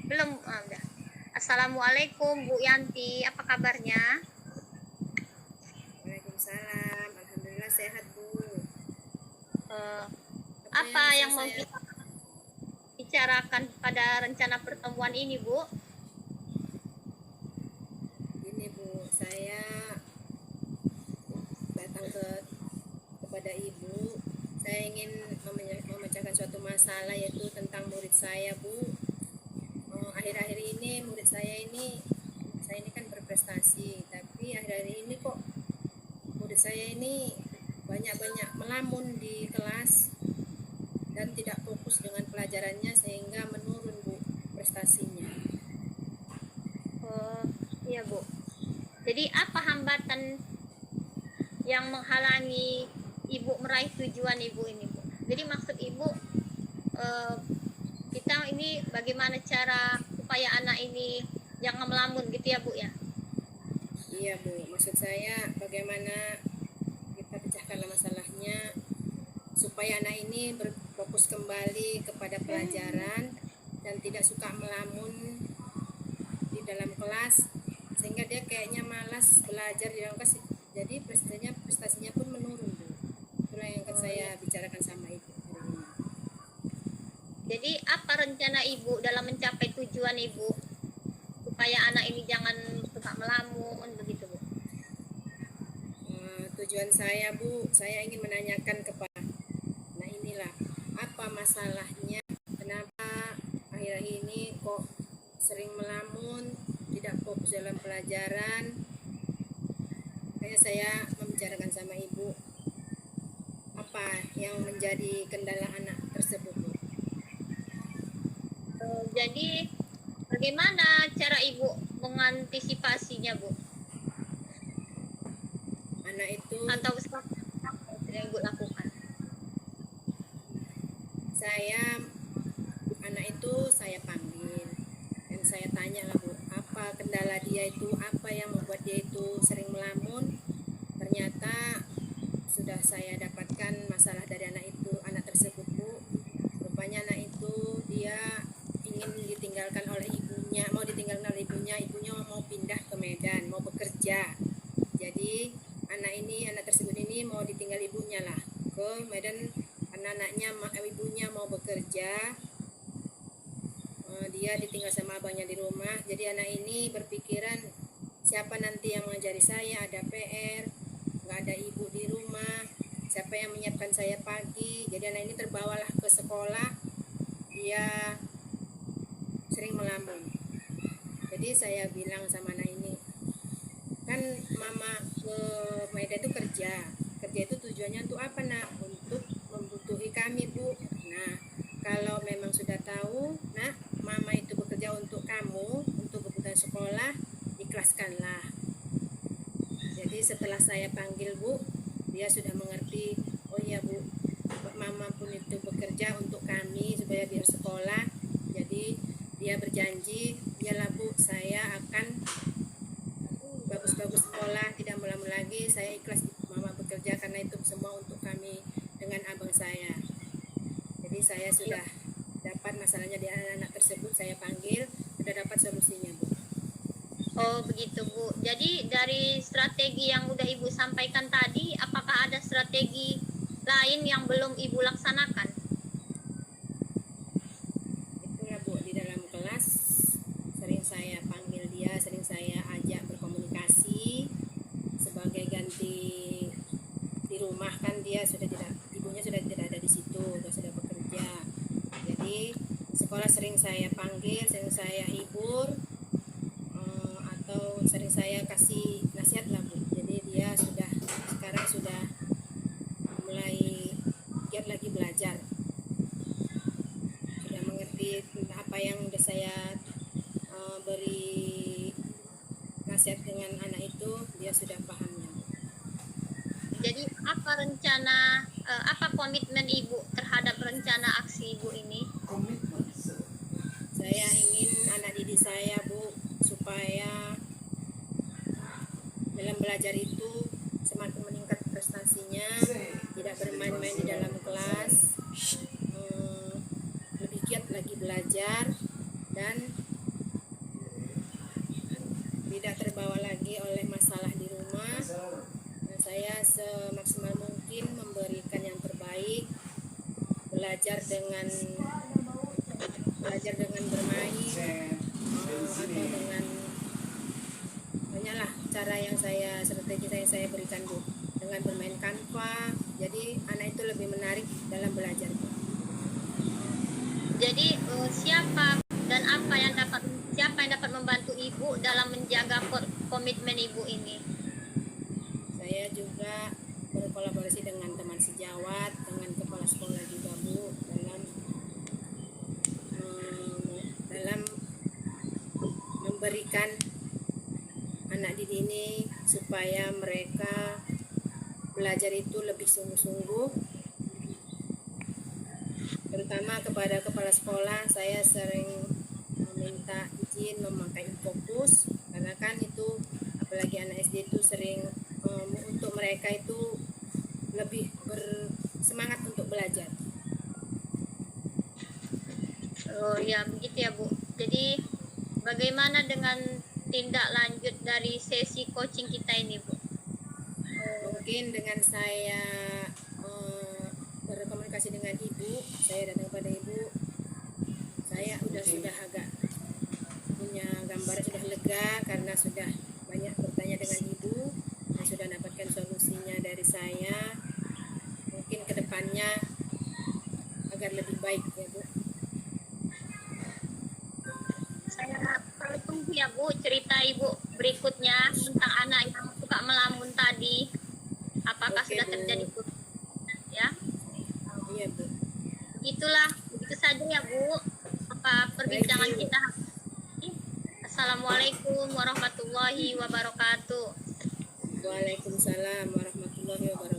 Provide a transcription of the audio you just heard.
Belum, udah. Assalamualaikum Bu Yanti, apa kabarnya? Waalaikumsalam. Alhamdulillah sehat, Bu. Eh, Apa apa yang bisa yang mau saya... kita bicarakan pada rencana pertemuan ini, Bu? Ini, Bu, saya datang kepada Ibu. Saya ingin memecahkan suatu masalah, yaitu tentang murid saya, Bu. Akhir-akhir ini murid saya ini kan berprestasi, tapi akhir-akhir ini kok murid saya ini banyak-banyak melamun di kelas dan tidak fokus dengan pelajarannya, sehingga menurun, Bu, prestasinya. Iya, Bu. Jadi apa hambatan yang menghalangi Ibu meraih tujuan Ibu ini, Bu? Jadi maksud Ibu, kita ini bagaimana cara supaya anak ini jangan melamun gitu ya, Bu ya? Iya, Bu, maksud saya bagaimana kita pecahkan masalahnya supaya anak ini berfokus kembali kepada pelajaran dan tidak suka melamun di dalam kelas, sehingga dia kayaknya malas belajar di dalam kelas, jadi prestasinya pun menurun, Bu. Itulah yang akan saya bicarakan sama Ibu hari ini. Jadi apa rencana Ibu dalam mencapai tujuan Ibu supaya anak ini jangan suka melamun begitu, Bu? Tujuan saya, Bu, saya ingin menanyakan kepada, nah inilah, apa masalahnya, kenapa akhir-akhir ini kok sering melamun, tidak fokus dalam pelajaran. Makanya saya membicarakan sama Ibu, apa yang menjadi kendala anak tersebut, Bu. Jadi bagaimana cara Ibu mengantisipasinya, Bu? Anak itu, Atau yang Ibu lakukan? anak itu saya panggil dan saya tanya lah, Bu, apa kendala dia itu, apa yang membuat dia itu sering melamun. Ternyata sudah saya dapatkan masalah dari anak tersebut, Bu. Rupanya anak itu dia ingin ditinggalkan oleh ibunya, ibunya mau pindah ke Medan, mau bekerja. Jadi anak tersebut ini mau ditinggal ibunya lah ke Medan, karena ibunya mau bekerja. Dia ditinggal sama abangnya di rumah. Jadi anak ini berpikiran, siapa nanti yang mengajari saya, ada PR, nggak ada ibu di rumah, siapa yang menyiapkan saya pagi. Jadi anak ini terbawalah ke sekolah, dia sering melamun. Jadi saya bilang sama anak ini, kan mama ke Medan itu kerja itu tujuannya untuk apa, nak? Untuk membutuhi kami, Bu. Nah, kalau memang sudah tahu, nak, mama itu bekerja untuk kamu, untuk kebutuhan sekolah, ikhlaskanlah. Jadi setelah saya panggil, Bu, dia sudah mengerti. Oh iya, Bu, mama pun itu bekerja untuk kami supaya biar sekolah. Jadi dia berjanji, iyalah, Bu, saya akan bagus-bagus sekolah, tidak melamun lagi, saya ikhlas mama bekerja karena itu semua untuk kami dengan abang saya. Jadi saya sudah dapat masalahnya di anak tersebut, saya panggil, sudah dapat solusinya, Bu. Oh begitu, Bu. Jadi dari strategi yang udah Ibu sampaikan tadi, apakah ada strategi lain yang belum Ibu laksanakan? Itulah, Bu, di dalam kelas sering saya panggil dia, sering saya ajak berkomunikasi sebagai ganti di rumah, kan dia ibunya sudah tidak ada di situ, sudah bekerja. Jadi sekolah sering saya panggil, sering saya hibur, atau sering saya kasih nasihat lah, Bu. Jadi dia sekarang sudah mulai giat lagi belajar, sudah mengerti apa yang sudah saya beri nasihat dengan anak itu, dia sudah pahamnya. Jadi apa komitmen Ibu terhadap rencana aksi Ibu ini? Saya ingin anak didik saya, Bu, supaya dalam belajar itu semakin meningkat prestasinya, tidak bermain-main di dalam kelas, lebih giat lagi belajar, dan belajar dengan bermain atau dengan banyaklah cara yang strategi yang saya berikan Bu, dengan bermain Canva. Jadi anak itu lebih menarik dalam belajar Bu. Jadi siapa yang dapat membantu Ibu dalam menjaga komitmen Ibu ini? Saya juga berkolaborasi dengan teman sejawat, dengan kepala sekolah juga Bu, dalam memberikan anak didik ini supaya mereka belajar itu lebih sungguh-sungguh. Terutama kepada kepala sekolah, saya sering meminta izin memakai fokus, karena kan itu apalagi anak SD itu sering untuk mereka itu lebih bersemangat untuk belajar. Oh ya begitu ya Bu. Jadi bagaimana dengan tindak lanjut dari sesi coaching kita ini Bu? Mungkin dengan saya berkomunikasi dengan Ibu, saya datang kepada Ibu, saya sudah agak punya gambar, sudah lega karena sudah banyak bertanya dengan Ibu dan sudah dapatkan solusinya dari saya. Mungkin kedepannya agar lebih baik ya Bu. Saya tunggu ya Bu cerita Ibu berikutnya tentang anak yang suka melamun tadi. Apakah Oke, sudah Bu. terjadi Bu? Ya, Iya Bu. begitu saja ya Bu. Apa perbincangan Baik, Bu. kita hari ini? Assalamualaikum warahmatullahi wabarakatuh. Waalaikumsalam warahmatullahi wabarakatuh.